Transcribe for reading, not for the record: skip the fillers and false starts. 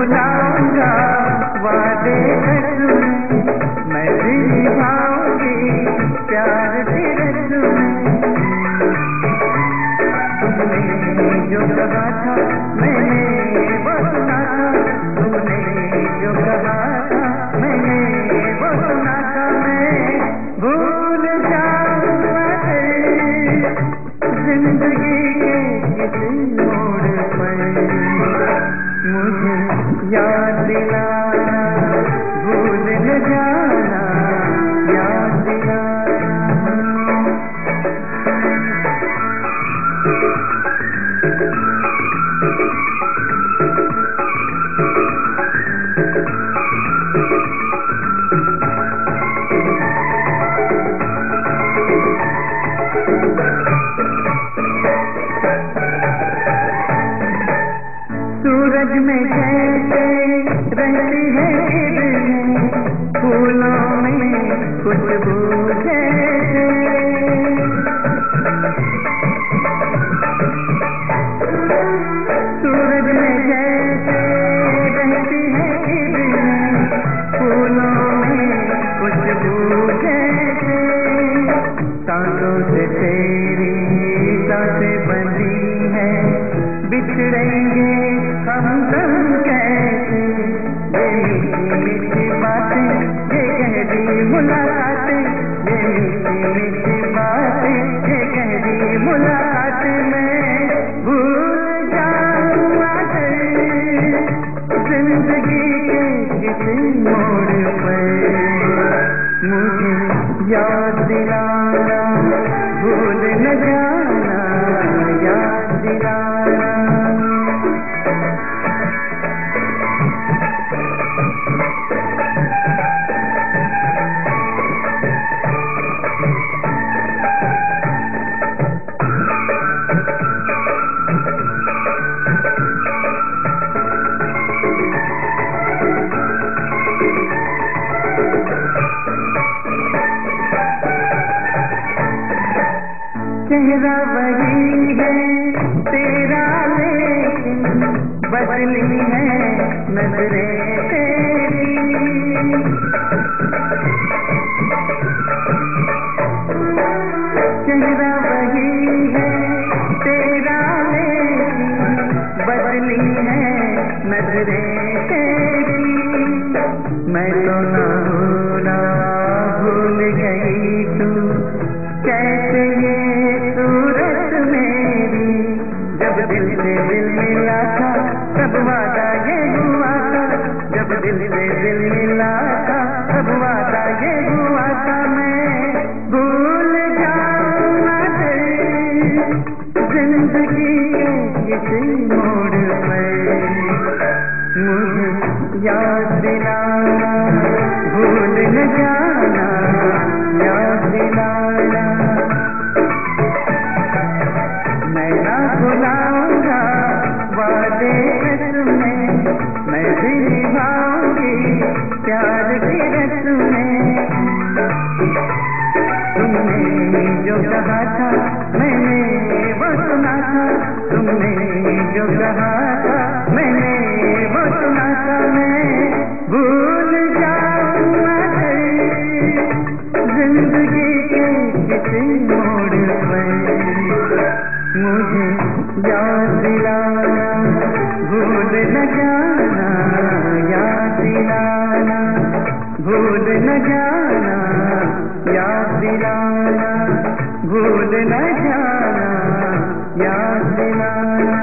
भुलाऊंगा वादे कसमें, मैं भी निभाऊंगी प्यार की रस्में। तुमने जो कहा था मैंने वो सुना था, तुमने जो कहा था मैंने वो सुना था। मैं भूल जाऊंगा जिंदगी के किसी मोड़ पर, मुझे याद दिलाना, भूल न जाना, याद दिलाना। सूरज में जैसे रहती है किरणें, फूलों में खुशबू जैसे, सूरज में जैसे रहती है किरणें, फूलों में खुशबू जैसे। सांसों से तेरी सांसें बंधी हैं, बिछड़ेंगे हम सब कैसे। ये मीठी मीठी बातें, ये गहरी मुलाकातें, ये मीठी मीठी बातें, ये गहरी मुलाकातें। मैं भूल जाऊंगा जिंदगी के किसी मोड़ पर, मुझे याद दिलाना, भूल न जाना, याद दिलाना। चेहरा वही है तेरा, लेकिन बदली है नजरें तेरी। चेहरा वही है तेरा, लेकिन बदली है नजरें तेरी। मैं तो ना भूला भूल गई तू कैसे ये सूरत मेरी। जब दिल से दिल मिला था तब वादा ये हुआ था, जब दिल से दिल मिला था तब वादा ये हुआ था। मैं भूल जाऊंगा जिंदगी के किसी मोड़ पर, मुझे याद दिलाना, भूल न जाना, याद दिलाना। मैं ना भुलाऊंगा वादे कसमें, मैं भी निभाऊंगी प्यार की रस्में। तुमने जो कहा था मैंने वो सुना था, तुमने जो कहा था मैंने वो सुना था। मैं भूल जाऊंगा जिंदगी के किसी मोड़ पर, मुझे याद दिलाना, भूल न जाना, याद दिलाना, भूल न जाना, याद दिलाना, भूल न जाना, याद दिलाना।